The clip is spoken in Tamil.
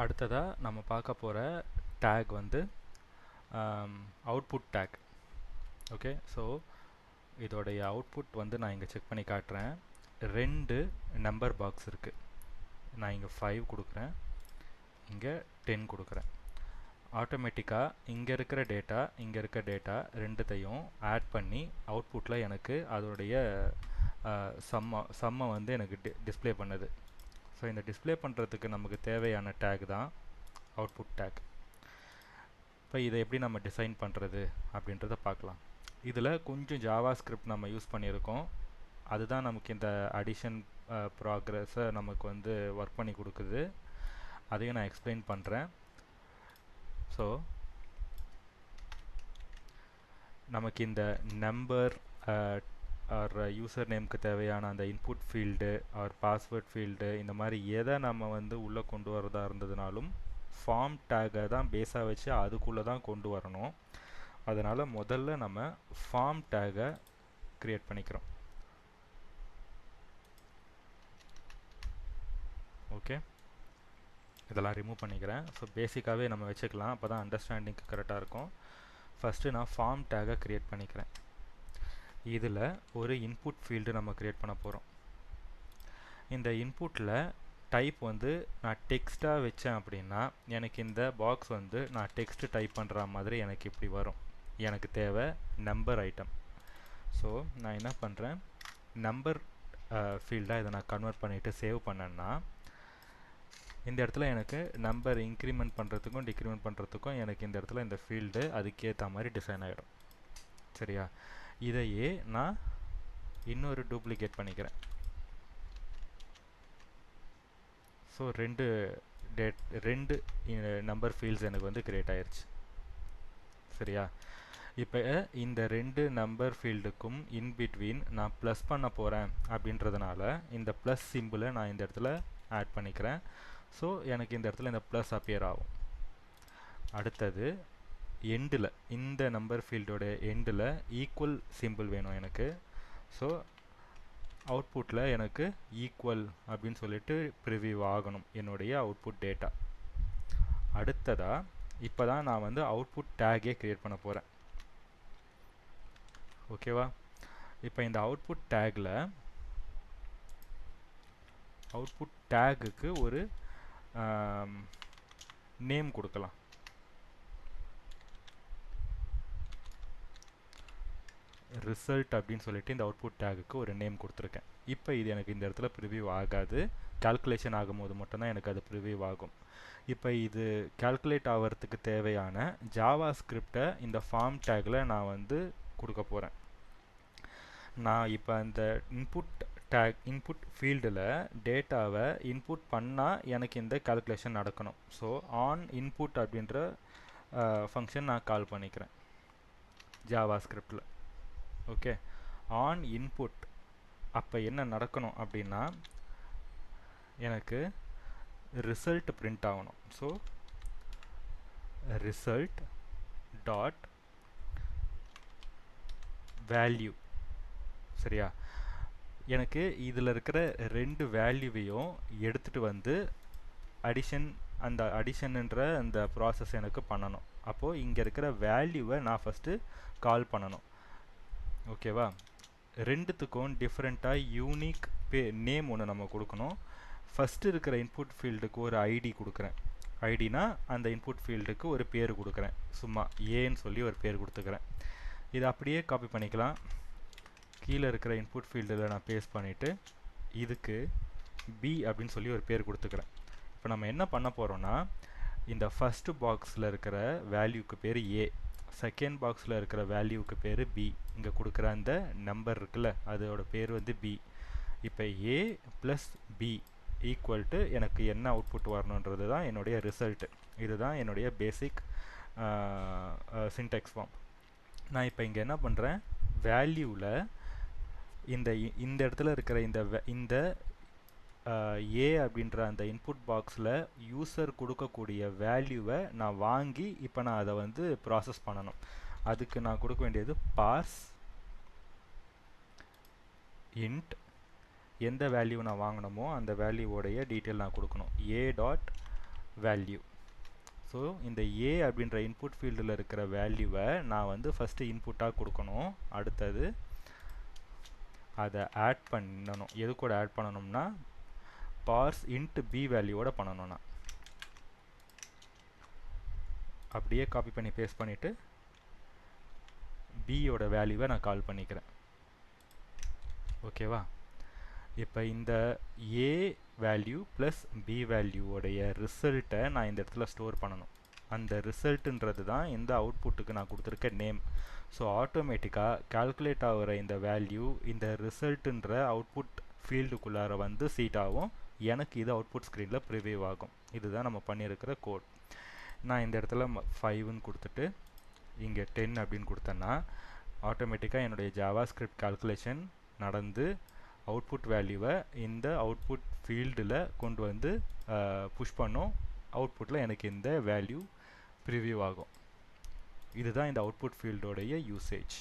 அடுத்ததாக நம்ம பார்க்க போகிற டேக் வந்து அவுட்புட் டேக். ஓகே, ஸோ இதோடைய அவுட்புட் வந்து நான் இங்கே செக் பண்ணி காட்டுறேன். 2 நம்பர் பாக்ஸ் இருக்குது. நான் இங்கே 5 கொடுக்குறேன், இங்கே 10 கொடுக்குறேன். ஆட்டோமேட்டிக்காக இங்கே இருக்கிற டேட்டா ரெண்டுத்தையும் ஆட் பண்ணி அவுட்புட்டில் எனக்கு அதோடைய சம்மை வந்து எனக்கு டிஸ்பிளே பண்ணுது. ஸோ இந்த டிஸ்பிளே பண்ணுறதுக்கு நமக்கு தேவையான டேக் தான் அவுட்புட் டேக். இப்போ இதை எப்படி நம்ம டிசைன் பண்ணுறது அப்படின்றத பார்க்கலாம். இதில் கொஞ்சம் ஜாவா ஸ்கிரிப்ட் நம்ம யூஸ் பண்ணியிருக்கோம். அதுதான் நமக்கு இந்த அடிஷன் ப்ராக்ரஸை நமக்கு வந்து ஒர்க் பண்ணி கொடுக்குது. அதையும் நான் எக்ஸ்பிளைன் பண்ணுறேன். ஸோ நமக்கு இந்த நம்பர் ஆர் யூசர் நேமுக்கு தேவையான அந்த input field or password field இந்த மாதிரி எதை நம்ம வந்து உள்ளே கொண்டு வரதா இருந்ததுனாலும் ஃபார்ம் டேக்கை தான் பேஸாக வச்சு அதுக்குள்ளே தான் கொண்டு வரணும். அதனால் முதல்ல நம்ம ஃபார்ம் டேக்கை க்ரியேட் பண்ணிக்கிறோம். ஓகே, இதெல்லாம் ரிமூவ் பண்ணிக்கிறேன். ஸோ பேசிக்காகவே நம்ம வச்சுக்கலாம், அப்போ தான் அண்டர்ஸ்டாண்டிங்க்கு கரெக்டாக இருக்கும். ஃபஸ்ட்டு நான் ஃபார்ம் டேக்கை க்ரியேட் பண்ணிக்கிறேன். இதில் ஒரு இன்புட் ஃபீல்டு நம்ம க்ரியேட் பண்ண போகிறோம். இந்த இன்புட்டில் டைப் வந்து நான் டெக்ஸ்ட்டாக வச்சேன் அப்படின்னா எனக்கு இந்த பாக்ஸ் வந்து நான் டெக்ஸ்ட் டைப் பண்ணுற மாதிரி எனக்கு இப்படி வரும். எனக்கு தேவை நம்பர் ஐட்டம். ஸோ நான் என்ன பண்ணுறேன், நம்பர் ஃபீல்டாக இதை நான் கன்வெர்ட் பண்ணிவிட்டு சேவ் பண்ணேன்னா இந்த இடத்துல எனக்கு நம்பர் இன்க்ரிமெண்ட் பண்ணுறதுக்கும் டிக்ரிமெண்ட் பண்ணுறதுக்கும் எனக்கு இந்த இடத்துல இந்த ஃபீல்டு அதுக்கேற்ற மாதிரி டிசைன் ஆகிடும். சரியா, இதையே நான் இன்னொரு டூப்ளிகேட் பண்ணிக்கிறேன். ஸோ ரெண்டு நம்பர் ஃபீல்ட்ஸ் எனக்கு வந்து கிரியேட் ஆயிடுச்சு. சரியா, இப்போ இந்த 2 நம்பர் ஃபீல்டுக்கும் இன்பிட்வீன் நான் ப்ளஸ் பண்ண போகிறேன் அப்படின்றதுனால இந்த ப்ளஸ் சிம்பிளை நான் இந்த இடத்துல ஆட் பண்ணிக்கிறேன். ஸோ எனக்கு இந்த இடத்துல இந்த ப்ளஸ் அப்பியர் ஆகும். அடுத்தது எண்டில், இந்த நம்பர் ஃபீல்டோட எண்டில் ஈக்குவல் சிம்பிள் வேணும் எனக்கு. ஸோ அவுட்புட்டில் எனக்கு ஈக்குவல் அப்படின்னு சொல்லிட்டு ப்ரிவியூ ஆகணும் என்னுடைய அவுட்புட் டேட்டா. அடுத்ததாக இப்போ தான் நான் வந்து அவுட்புட் டேக்கே க்ரியேட் பண்ண போகிறேன். ஓகேவா, இப்போ இந்த அவுட்புட் டேக்குக்கு ஒரு நேம் கொடுக்கலாம். ரிசல்ட் அப்படின்னு சொல்லிட்டு இந்த அவுட்புட் டேக்குக்கு ஒரு நேம் கொடுத்துருக்கேன். இப்போ இது எனக்கு இந்த இடத்துல ப்ரிவியூ ஆகாது, கால்குலேஷன் ஆகும்போது மட்டும்தான் எனக்கு அது ப்ரிவியூ ஆகும். இப்போ இது கால்குலேட் ஆகிறதுக்கு தேவையான ஜாவா ஸ்கிரிப்டை இந்த ஃபார்ம் டேக்கில் நான் வந்து கொடுக்க போகிறேன். நான் இப்போ அந்த இன்புட் ஃபீல்டில் டேட்டாவை இன்புட் பண்ணால் எனக்கு இந்த கால்குலேஷன் நடக்கணும். ஸோ ஆன் இன்புட் அப்படின்ற ஃபங்க்ஷன் நான் கால் பண்ணிக்கிறேன் ஜாவா ஸ்கிரிப்டில். ஓகே, ஆன் இன்புட் அப்போ என்ன நடக்கணும் அப்படின்னா எனக்கு ரிசல்ட் பிரிண்ட் ஆகணும். So result dot value. சரியா, எனக்கு இதில் இருக்கிற 2 வேல்யூவையும் எடுத்துகிட்டு வந்து அந்த அடிஷன்ன்ற அந்த ப்ராசஸ் எனக்கு பண்ணணும். அப்போது இங்கே இருக்கிற வேல்யூவை நான் ஃபஸ்ட்டு கால் பண்ணணும். ஓகேவா, ரெண்டுத்துக்கும் டிஃப்ரெண்ட்டாக யூனிக் நேம் ஒன்று நம்ம கொடுக்கணும். ஃபஸ்ட்டு இருக்கிற இன்புட் ஃபீல்டுக்கு ஒரு ஐடி கொடுக்குறேன். ஐடினா அந்த இன்புட் ஃபீல்டுக்கு ஒரு பேர் கொடுக்குறேன், சும்மா ஏன்னு சொல்லி ஒரு பேர் கொடுத்துக்கிறேன். இதை அப்படியே காப்பி பண்ணிக்கலாம். கீழே இருக்கிற இன்புட் ஃபீல்டில் நான் பேஸ்ட் பண்ணிவிட்டு இதுக்கு பி அப்படின்னு சொல்லி ஒரு பேர் கொடுத்துக்கிறேன். இப்போ நம்ம என்ன பண்ண போகிறோன்னா இந்த ஃபஸ்ட்டு பாக்ஸில் இருக்கிற வேல்யூக்கு பேர் ஏ, செகண்ட் பாக்ஸில் இருக்கிற வேல்யூக்கு பேர் பி, இங்கே கொடுக்குற அந்த நம்பர் இருக்குல்ல அதோட பேர் வந்து பி. இப்போ ஏ ப்ளஸ் பி ஈக்குவல் டு எனக்கு என்ன அவுட்புட் வரணுன்றது தான் என்னுடைய ரிசல்ட்டு. இதுதான் என்னுடைய பேசிக் சின்டெக்ஸ் ஃபார்ம். நான் இப்போ இங்கே என்ன பண்ணுறேன், வேல்யூவில் இந்த இடத்துல இருக்கிற இந்த ஏ அப்படின்ற அந்த இன்புட் பாக்ஸில் யூசர் கொடுக்கக்கூடிய வேல்யூவை நான் வாங்கி இப்போ நான் அதை வந்து ப்ராசஸ் பண்ணணும். அதுக்கு நான் கொடுக்க வேண்டியது பார்ஸ் இன்ட் எந்த வேல்யூ நான் வாங்கினமோ அந்த வேல்யூவோடைய டீட்டெயில் நான் கொடுக்கணும். A dot value. ஸோ இந்த ஏ அப்படின்ற இன்புட் ஃபீல்டில் இருக்கிற வேல்யூவை நான் வந்து ஃபஸ்ட்டு இன்புட்டாக கொடுக்கணும். அடுத்தது அதை ஆட் பண்ணணும். எது கூட ஆட் பண்ணணும்னா பார்ஸ் இன்ட் பி வேல்யூவோட பண்ணணும். நான் அப்படியே காப்பி பண்ணி பேஸ்ட் பண்ணிவிட்டு பியோட வேல்யூவை நான் கால் பண்ணிக்கிறேன். ஓகேவா? இப்போ இந்த ஏ வேல்யூ ப்ளஸ் பி வேல்யூவோடைய ரிசல்ட்டை நான் இந்த இடத்துல ஸ்டோர் பண்ணணும். அந்த ரிசல்ட்டுன்றது தான் இந்த அவுட்புட்டுக்கு நான் கொடுத்துருக்க நேம். ஸோ ஆட்டோமேட்டிக்காக கால்குலேட் ஆகிற இந்த வேல்யூ இந்த ரிசல்ட்டுன்ற அவுட்புட் ஃபீல்டுக்குள்ளார வந்து சீட் ஆகும். எனக்கு இது அவுட்புட் ஸ்க்ரீனில் ப்ரிவியூ ஆகும். இதுதான் நம்ம பண்ணியிருக்கிற கோட். நான் இந்த இடத்துல 5ன்னு கொடுத்துட்டு இங்கே 10 அப்படின்னு கொடுத்தேன்னா ஆட்டோமேட்டிக்காக என்னுடைய ஜாவா ஸ்கிரிப்ட் கால்குலேஷன் நடந்து அவுட்புட் வேல்யூவை இந்த அவுட்புட் ஃபீல்டில் கொண்டு வந்து புஷ் பண்ணும். அவுட்புட்டில் எனக்கு இந்த வேல்யூ ப்ரிவியூ ஆகும். இதுதான் இந்த அவுட்புட் ஃபீல்டோடைய யூசேஜ்.